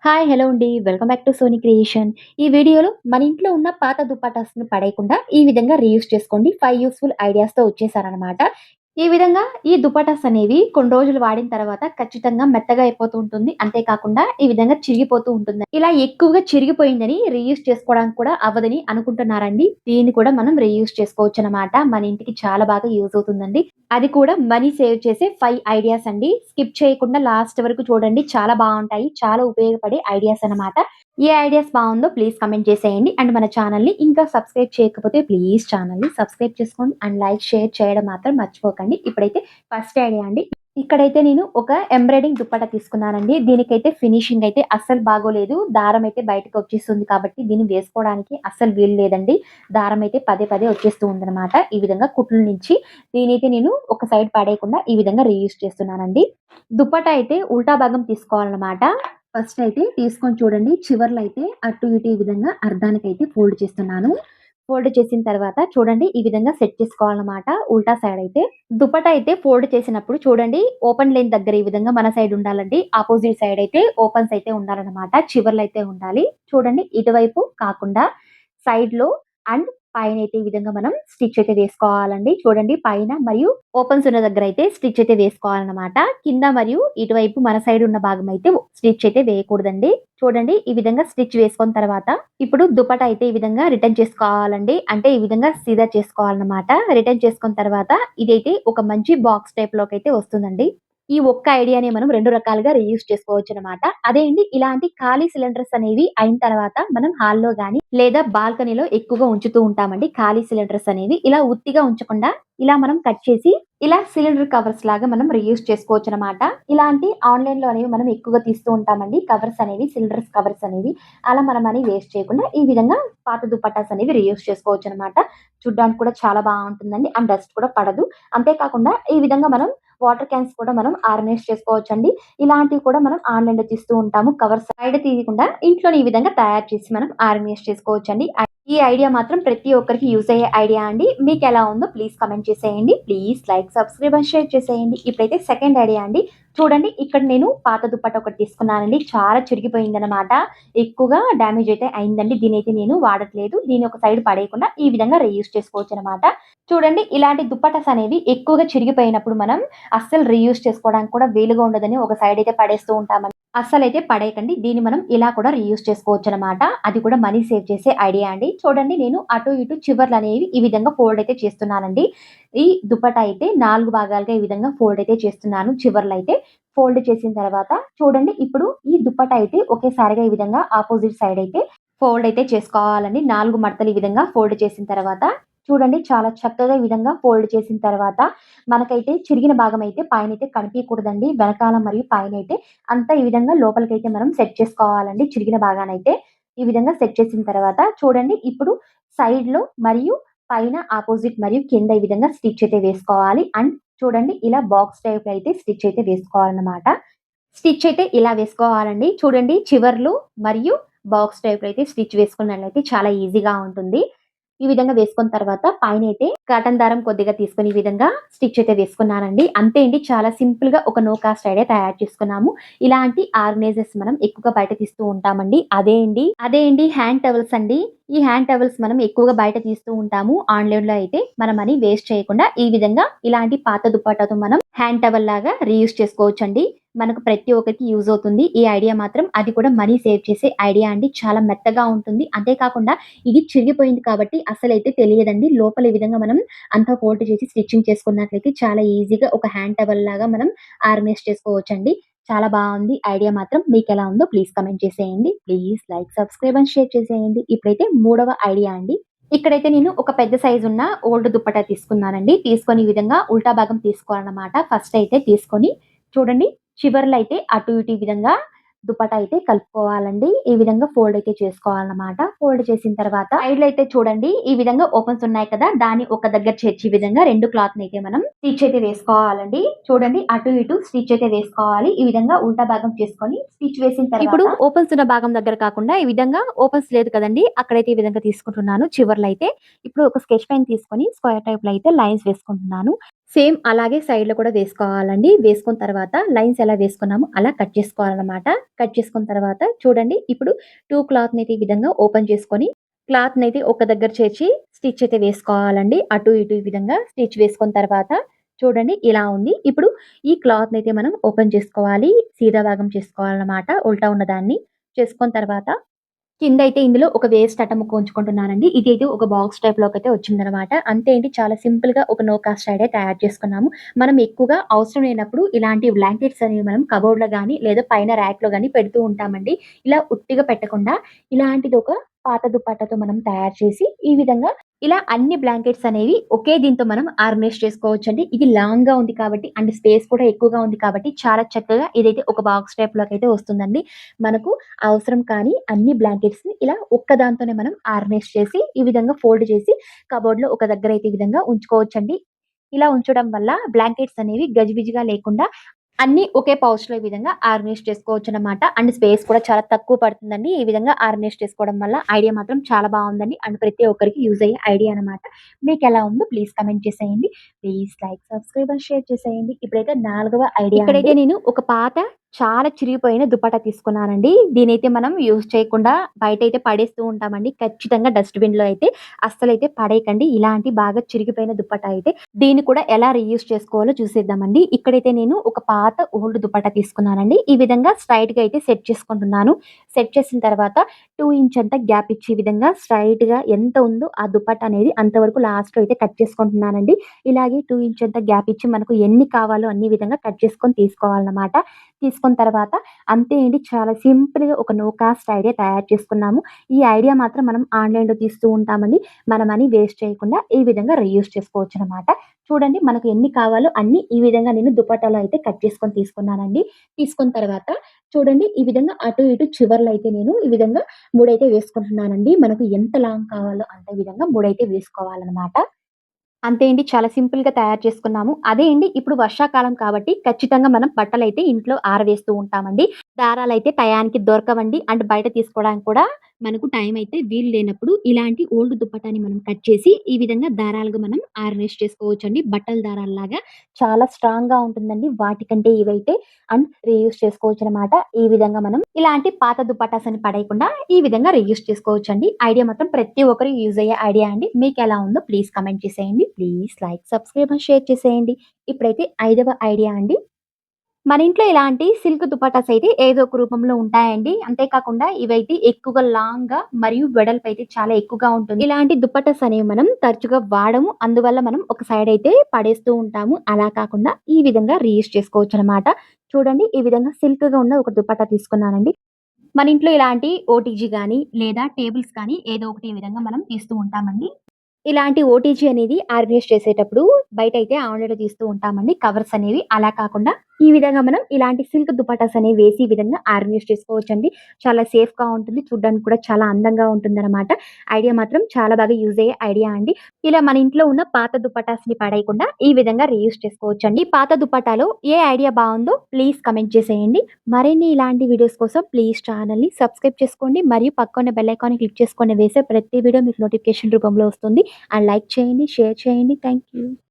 Hi! Hello అండి. Welcome back to Sony creation. ఈ వీడియోలో మన ఇంట్లో ఉన్న పాత దుప్పటాస్‌ని పడేయకుండా ఈ విధంగా రీయూజ్ చేసుకోండి. 5 యూజ్‌ఫుల్ ఐడియాస్‌తో వచ్చేసాననమాట. ఈ విధంగా ఈ దుపటాస్ అనేవి కొన్ని రోజులు వాడిన తర్వాత ఖచ్చితంగా మెత్తగా అయిపోతూ ఉంటుంది. అంతే కాకుండా ఈ విధంగా చిరిగిపోతూ ఉంటుంది. ఇలా ఎక్కువగా చిరిగిపోయిందని రీయూజ్ చేసుకోవడానికి కూడా అవ్వదని అనుకుంటున్నారండి. దీన్ని కూడా మనం రీయూజ్ చేసుకోవచ్చనమాట. మన ఇంటికి చాలా బాగా యూజ్ అవుతుందండి. అది కూడా మనీ సేవ్ చేసే 5 ఐడియాస్ అండి. స్కిప్ చేయకుండా లాస్ట్ వరకు చూడండి. చాలా బావుంటాయి. చాలా ఉపయోగపడే ఐడియాస్ అన్నమాట. ఏ ఐడియాస్ బావుందో ప్లీజ్ కామెంట్ చేసేయండి. అండ్ మన ఛానెల్‌ని ఇంకా సబ్స్క్రైబ్ చేయకపోతే ప్లీజ్ ఛానెల్‌ని సబ్స్క్రైబ్ చేసుకోండి. అండ్ లైక్, షేర్ చేయడం మాత్రం మర్చిపోకండి. ఇప్పుడైతే ఫస్ట్ ఐడియా అండి. ఇక్కడైతే నేను ఒక ఎంబ్రాయిడింగ్ దుప్పట్టా తీసుకున్నానండి. దీనికైతే ఫినిషింగ్ అయితే అస్సలు బాగోలేదు. దారం అయితే బయటకి వచ్చేస్తుంది కాబట్టి దీన్ని వేసుకోవడానికి అస్సలు వీలు లేదండి. దారం అయితే పదే పదే వచ్చేస్తూ ఉందనమాట. ఈ విధంగా కుట్ల నుంచి దీనైతే నేను ఒక సైడ్ పడేయకుండా ఈ విధంగా రీయూజ్ చేస్తున్నానండి. దుప్పట్టా అయితే ఉల్టా భాగం తీసుకోవాలన్నమాట. ఫస్ట్ అయితే తీసుకొని చూడండి. చివర్లో అయితే అటు ఇటు ఈ విధంగా అర్ధానికైతే ఫోల్డ్ చేస్తున్నాను. ఫోల్డ్ చేసిన తర్వాత చూడండి ఈ విధంగా సెట్ చేసుకోవాలన్నమాట. ఉల్టా సైడ్ అయితే. దుపట్టా అయితే ఫోల్డ్ చేసినప్పుడు చూడండి ఓపెన్ లేన్ దగ్గర ఈ విధంగా మన సైడ్ ఉండాలండి. అపోజిట్ సైడ్ అయితే ఓపెన్స్ అయితే ఉండాలన్నమాట. చివర్లో అయితే ఉండాలి. చూడండి ఇటువైపు కాకుండా సైడ్‌లో అండ్ పైనైతే ఈ విధంగా మనం స్టిచ్ అయితే వేసుకోవాలండి. చూడండి పైన మరియు ఓపెన్స్ ఉన్న దగ్గర అయితే స్టిచ్ అయితే వేసుకోవాలన్నమాట. కింద మరియు ఇటువైపు మన సైడ్ ఉన్న భాగం అయితే స్టిచ్ అయితే వేయకూడదండి. చూడండి ఈ విధంగా స్టిచ్ వేసుకున్న తర్వాత ఇప్పుడు దుపట్టా అయితే ఈ విధంగా రిటర్న్ చేసుకోవాలండి. అంటే ఈ విధంగా సీదా చేసుకోవాలన్నమాట. రిటర్న్ చేసుకున్న తర్వాత ఇదైతే ఒక మంచి బాక్స్ టైప్‌లోకైతే వస్తుందండి. ఈ ఒక్క ఐడియాని మనం 2 రకాలుగా రీయూజ్ చేసుకోవచ్చనమాట. అదే అండి ఇలాంటి ఖాళీ సిలిండర్స్ అనేవి అయిన తర్వాత మనం హాల్‌లో గాని లేదా బాల్కనీలో ఎక్కువగా ఉంచుతూ ఉంటామండి. ఖాళీ సిలిండర్స్ అనేవి. ఇలా ఉత్తిగా ఉంచకుండా ఇలా మనం కట్ చేసి ఇలా సిలిండర్ కవర్స్ లాగా మనం రీయూజ్ చేసుకోవచ్చనమాట. ఇలాంటి ఆన్‌లైన్‌లో అనేవి మనం ఎక్కువగా తీస్తూ ఉంటామండి. కవర్స్ అనేవి సిలిండర్స్ కవర్స్ అనేవి. అలా మన మనీ వేస్ట్ చేయకుండా ఈ విధంగా పాత దుపట్టాస్ అనేవి రీయూజ్ చేసుకోవచ్చనమాట. చూడ్డానికి కూడా చాలా బావుంటుందండి. అండ్ డస్ట్ కూడా పడదు. అంతే కాకుండా ఈ విధంగా మనం వాటర్ క్యాన్స్ కూడా మనం ఆర్గనైజ్ చేసుకోవచ్చండి. ఇలాంటివి కూడా మనం ఆన్‌లైన్‌లో తీస్తూ ఉంటాము. కవర్స్ బయట తీయకుండా ఇంట్లోనే ఈ విధంగా తయారు చేసి మనం ఆర్గనైజ్ చేసుకోవచ్చండి. ఈ ఐడియా మాత్రం ప్రతి ఒక్కరికి యూజ్ అయ్యే ఐడియా అండి. మీకెలా ఉందో ప్లీజ్ కామెంట్ చేసేయండి. Please like, subscribe and share చేసేయండి. ఇప్పుడైతే సెకండ్ ఐడియా అండి. చూడండి ఇక్కడ నేను పాత దుప్పట్టా ఒకటి తీసుకున్నానండి. చాలా చిరిగిపోయిందనమాట. ఎక్కువగా డ్యామేజ్ అయితే అయిందండి. దీనైతే నేను వాడట్లేదు. దీన్ని ఒక సైడ్ పడేయకుండా ఈ విధంగా రీయూజ్ చేసుకోవచ్చనమాట. చూడండి ఇలాంటి దుప్పటాస్ అనేవి ఎక్కువగా చిరిగిపోయినప్పుడు మనం అస్సలు రీయూజ్ చేసుకోవడానికి కూడా వీలుగా ఉండదని ఒక సైడ్ అయితే పడేస్తూ ఉంటామండి. అస్సలైతే పడేయకండి. దీన్ని మనం ఇలా కూడా రీయూజ్ చేసుకోవచ్చనమాట. అది కూడా మనీ సేవ్ చేసే ఐడియా అండి. చూడండి నేను అటు ఇటు చివర్లనేవి ఈ విధంగా ఫోల్డ్ అయితే చేస్తున్నానండి. ఈ దుపట్టా అయితే 4 భాగాలుగా ఈ విధంగా ఫోల్డ్ అయితే చేస్తున్నాను చివర్లయితే. ఫోల్డ్ చేసిన తర్వాత చూడండి ఇప్పుడు ఈ దుపట్టా అయితే ఒకేసారిగా ఈ విధంగా అపోజిట్ సైడ్ అయితే ఫోల్డ్ అయితే చేసుకోవాలండి. 4 మడతలు ఈ విధంగా ఫోల్డ్ చేసిన తర్వాత చూడండి చాలా చక్కగా ఈ విధంగా ఫోల్డ్ చేసిన తర్వాత మనకైతే చిరిగిన భాగం అయితే పైనైతే కనిపియకూడదండి. వెనకాల మరియు పైనైతే అంతా ఈ విధంగా లోపలికైతే మనం సెట్ చేసుకోవాలండి. చిరిగిన భాగానైతే ఈ విధంగా సెట్ చేసిన తర్వాత చూడండి ఇప్పుడు సైడ్‌లో మరియు పైన అపోజిట్ మరియు కింద ఈ విధంగా స్టిచ్ అయితే వేసుకోవాలి. అండ్ చూడండి ఇలా బాక్స్ టైప్‌లో అయితే స్టిచ్ అయితే వేసుకోవాలన్నమాట. స్టిచ్ అయితే ఇలా వేసుకోవాలండి. చూడండి చివర్లు మరియు బాక్స్ టైప్‌లో అయితే స్టిచ్ వేసుకున్నట్లయితే చాలా ఈజీగా ఉంటుంది. ఈ విధంగా వేసుకున్న తర్వాత పైనైతే కాటన్ దారం కొద్దిగా తీసుకొని ఈ విధంగా స్టిచ్ అయితే వేసుకున్నానండి. అంతే అండి చాలా సింపుల్‌గా ఒక నో కాస్ట్ ఐడియా తయారు చేసుకున్నాము. ఇలాంటి ఆర్గనైజర్స్ మనం ఎక్కువగా బయట తీస్తూ ఉంటామండి. అదే అండి హ్యాండ్ టవల్స్ అండి. ఈ హ్యాండ్ టవల్స్ మనం ఎక్కువగా బయట తీస్తూ ఉంటాము. ఆన్‌లైన్‌లో అయితే మన మనీ వేస్ట్ చేయకుండా ఈ విధంగా ఇలాంటి పాత దుపట్టాతో మనం హ్యాండ్ టవల్ లాగా రీయూజ్ చేసుకోవచ్చండి. మనకు ప్రతి ఒక్కరికి యూజ్ అవుతుంది. ఈ ఐడియా మాత్రం అది కూడా మనీ సేవ్ చేసే ఐడియా అండి. చాలా మెత్తగా ఉంటుంది. అంతే కాకుండా ఇది చిరిగిపోయింది కాబట్టి అసలైతే తెలియదండి. లోపల ఈ విధంగా మనం అంతా ఫోల్డ్ చేసి స్టిచ్చింగ్ చేసుకున్నట్లయితే చాలా ఈజీగా ఒక హ్యాండ్ టవల్ లాగా మనం ఆర్గనైజ్ చేసుకోవచ్చండి. చాలా బావుంది. ఐడియా మాత్రం మీకెలా ఉందో ప్లీజ్ కామెంట్ చేసేయండి. Please like, subscribe and share చేసేయండి. ఇప్పుడైతే మూడవ ఐడియా అండి. ఇక్కడైతే నేను ఒక పెద్ద సైజ్ ఉన్న ఓల్డ్ దుప్పట్టా తీసుకున్నానండి. తీసుకొని ఈ విధంగా ఉల్టా భాగం తీసుకోవాలన్నమాట. ఫస్ట్ అయితే తీసుకొని చూడండి చివర్లో అయితే అటు ఇటు ఈ విధంగా దుపట్టా అయితే కలుపుకోవాలండి. ఈ విధంగా ఫోల్డ్ అయితే చేసుకోవాలన్నమాట. ఫోల్డ్ చేసిన తర్వాత సైడ్‌లో అయితే చూడండి ఈ విధంగా ఓపెన్స్ ఉన్నాయి కదా! దాన్ని ఒక దగ్గర చేర్చే విధంగా 2 క్లాత్‌నయితే మనం స్టిచ్ అయితే వేసుకోవాలండి. చూడండి అటు ఇటు స్టిచ్ అయితే వేసుకోవాలి. ఈ విధంగా ఉల్టా భాగం చేసుకొని స్టిచ్ వేసిన తర్వాత ఇప్పుడు ఓపెన్స్ ఉన్న భాగం దగ్గర కాకుండా ఈ విధంగా ఓపెన్స్ లేదు కదండీ! అక్కడైతే ఈ విధంగా తీసుకుంటున్నాను చివర్లో అయితే. ఇప్పుడు ఒక స్కెచ్ పెన్ తీసుకొని స్క్వేర్ టైప్‌లో అయితే లైన్స్ వేసుకుంటున్నాను. సేమ్ అలాగే సైడ్‌లో కూడా వేసుకోవాలండి. వేసుకున్న తర్వాత లైన్స్ ఎలా వేసుకున్నామో అలా కట్ చేసుకోవాలనమాట. కట్ చేసుకున్న తర్వాత చూడండి ఇప్పుడు 2 క్లాత్‌నైతే ఈ విధంగా ఓపెన్ చేసుకొని, క్లాత్‌నైతే ఒక దగ్గర చేర్చి స్టిచ్ అయితే వేసుకోవాలండి. అటు ఇటు ఈ విధంగా స్టిచ్ వేసుకున్న తర్వాత చూడండి ఇలా ఉంది. ఇప్పుడు ఈ క్లాత్‌నైతే మనం ఓపెన్ చేసుకోవాలి. సీదా భాగం చేసుకోవాలనమాట. ఉల్టా ఉన్నదాన్ని. చేసుకున్న తర్వాత కిందయితే ఇందులో ఒక వేస్ట్ అట్ట ముక్క ఉంచుకుంటున్నానండి. ఇదైతే ఒక బాక్స్ టైప్‌లోకైతే వచ్చిందనమాట. అంతే అండి. చాలా సింపుల్‌గా ఒక నో కాస్ట్ ఐడియా తయారు చేసుకున్నాము. మనం ఎక్కువగా అవసరం లేనప్పుడు ఇలాంటి బ్లాంకెట్స్ అనేవి మనం కబోర్డ్‌లో గాని, లేదా పైన ర్యాక్‌లో గాని పెడుతూ ఉంటామండి. ఇలా ఉట్టిగా పెట్టకుండా ఇలాంటిది ఒక పాత దుప్పట్టతో మనం తయారు చేసి, ఈ విధంగా ఇలా అన్ని బ్లాంకెట్స్ అనేవి ఒకే దీంతో మనం ఆర్గనైజ్ చేసుకోవచ్చండి. ఇది లాంగ్‌గా ఉంది కాబట్టి అండ్ స్పేస్ కూడా ఎక్కువగా ఉంది కాబట్టి చాలా చక్కగా ఇదైతే ఒక బాక్స్ టైప్‌లోకైతే వస్తుందండి. మనకు అవసరం కానీ అన్ని బ్లాంకెట్స్‌ని ఇలా ఒక్క దాంతోనే మనం ఆర్గనైజ్ చేసి, ఈ విధంగా ఫోల్డ్ చేసి కబోర్డ్‌లో ఒక దగ్గర అయితే ఈ విధంగా ఉంచుకోవచ్చండి. ఇలా ఉంచడం వల్ల బ్లాంకెట్స్ అనేవి గజిబిజిగా లేకుండా అన్నీ ఒకే పౌచ్‌లో ఈ విధంగా ఆర్గనైజ్ చేసుకోవచ్చనమాట. అండ్ స్పేస్ కూడా చాలా తక్కువ పడుతుందండి. ఈ విధంగా ఆర్గనైజ్ చేసుకోవడం వల్ల ఐడియా మాత్రం చాలా బావుందండి. అండ్ ప్రతి ఒక్కరికి యూజ్ అయ్యే ఐడియా అనమాట. మీకెలా ఉందో ప్లీజ్ కామెంట్ చేసేయండి. Please like, subscribe and share చేసేయండి. ఇప్పుడైతే నాలుగవ ఐడియా ఇక్కడైతే నేను ఒక పాత చాలా చిరిగిపోయిన దుపట్టా తీసుకున్నానండి. దీనైతే మనం యూజ్ చేయకుండా బయటైతే పడేస్తూ ఉంటామండి. ఖచ్చితంగా డస్ట్‌బిన్‌లో అయితే అస్సలైతే పడేయకండి. ఇలాంటి బాగా చిరిగిపోయిన దుపట్టా అయితే దీన్ని కూడా ఎలా రీయూజ్ చేసుకోవాలో చూసేద్దామండి. ఇక్కడైతే నేను ఒక పాత ఓల్డ్ దుపట్టా తీసుకున్నానండి. ఈ విధంగా స్ట్రెయిట్‌గా అయితే సెట్ చేసుకుంటున్నాను. సెట్ చేసిన తర్వాత 2 ఇంచ్ అంతా గ్యాప్ ఇచ్చి ఈ విధంగా స్ట్రెయిట్‌గా ఎంత ఉందో ఆ దుపట్టా అనేది అంతవరకు లాస్ట్‌లో అయితే కట్ చేసుకుంటున్నానండి. ఇలాగే 2 ఇంచ్ అంతా గ్యాప్ ఇచ్చి మనకు ఎన్ని కావాలో అన్ని విధంగా కట్ చేసుకొని తీసుకోవాలన్నమాట. తీసుకున్న తర్వాత అంతే అండి. చాలా సింపుల్‌గా ఒక నో కాస్ట్ ఐడియా తయారు చేసుకున్నాము. ఈ ఐడియా మాత్రం మనం ఆన్‌లైన్‌లో తీస్తూ ఉంటామండి. మన మనీ వేస్ట్ చేయకుండా ఈ విధంగా రీయూజ్ చేసుకోవచ్చనమాట. చూడండి మనకు ఎన్ని కావాలో అన్ని ఈ విధంగా నేను దుపట్టాలో అయితే కట్ చేసుకొని తీసుకున్నానండి. తీసుకున్న తర్వాత చూడండి ఈ విధంగా అటు ఇటు చివర్లో అయితే నేను ఈ విధంగా ముడైతే వేసుకుంటున్నానండి. మనకు ఎంత లాంగ్ కావాలో అంత విధంగా ముడైతే వేసుకోవాలనమాట. అంతే అండి. చాలా సింపుల్‌గా తయారు చేసుకున్నాము. అదే అండి ఇప్పుడు వర్షాకాలం కాబట్టి ఖచ్చితంగా మనం బట్టలైతే ఇంట్లో ఆరవేస్తూ ఉంటామండి. దారాలైతే టయానికి దొరకవండి. అండ్ బయట తీసుకోవడానికి కూడా మనకు టైం అయితే వీలు లేనప్పుడు ఇలాంటి ఓల్డ్ దుప్పటాని మనం కట్ చేసి ఈ విధంగా దారాలుగా మనం ఆర్గనైజ్ చేసుకోవచ్చండి. బట్టల దారాల్లాగా చాలా స్ట్రాంగ్‌గా ఉంటుందండి. వాటికంటే ఇవైతే అండ్ రీయూజ్ చేసుకోవచ్చనమాట. ఈ విధంగా మనం ఇలాంటి పాత దుపట్టాస్ అని పడేయకుండా ఈ విధంగా రీయూజ్ చేసుకోవచ్చండి. ఐడియా మాత్రం ప్రతి ఒక్కరికి యూజ్ అయ్యే ఐడియా అండి. మీకెలా ఉందో ప్లీజ్ కామెంట్ చేసేయండి. Please like, subscribe and share చేసేయండి. ఇప్పుడైతే ఐదవ ఐడియా అండి. మన ఇంట్లో ఇలాంటి సిల్క్ దుపట్టాస్ అయితే ఏదో ఒక రూపంలో ఉంటాయండి. అంతే కాకుండా ఇవైతే ఎక్కువగా లాంగ్‌గా మరియు వెడల్పైతే చాలా ఎక్కువగా ఉంటుంది. ఇలాంటి దుపట్టాస్ అనేవి మనం తరచుగా వాడము. అందువల్ల మనం ఒక సైడ్ అయితే పడేస్తూ ఉంటాము. అలా కాకుండా ఈ విధంగా రీయూజ్ చేసుకోవచ్చనమాట. చూడండి ఈ విధంగా సిల్క్‌గా ఉన్న ఒక దుపట్టా తీసుకున్నానండి. మన ఇంట్లో ఇలాంటి ఓటీజీ గాని, లేదా టేబుల్స్ కానీ ఏదో ఒకటి ఈ విధంగా మనం తీస్తూ ఉంటామండి. ఇలాంటి ఓటీజీ అనేది ఆర్గనైజ్ చేసేటప్పుడు బయటైతే ఆన్‌లైన్‌లో తీస్తూ ఉంటామండి కవర్స్ అనేవి. అలా కాకుండా ఈ విధంగా మనం ఇలాంటి సిల్క్ దుపట్టాస్ అనేవి వేసి ఈ విధంగా ఆర్గనైజ్ చేసుకోవచ్చండి. చాలా సేఫ్‌గా ఉంటుంది. చూడ్డానికి కూడా చాలా అందంగా ఉంటుందనమాట. ఐడియా మాత్రం చాలా బాగా యూజ్ అయ్యే ఐడియా అండి. ఇలా మన ఇంట్లో ఉన్న పాత దుపట్టాస్‌ని పడేయకుండా ఈ విధంగా రీయూజ్ చేసుకోవచ్చండి. ఈ పాత దుపట్టాలో ఏ ఐడియా బావుందో ప్లీజ్ కామెంట్ చేసేయండి. మరిన్ని ఇలాంటి వీడియోస్ కోసం ప్లీజ్ ఛానెల్‌ని సబ్స్క్రైబ్ చేసుకోండి. మరియు పక్కన బెల్ ఐకాన్‌ని క్లిక్ చేసుకొని వేసే ప్రతి వీడియో మీకు నోటిఫికేషన్ రూపంలో వస్తుంది. అండ్ లైక్ చేయండి, షేర్ చేయండి. Thank you.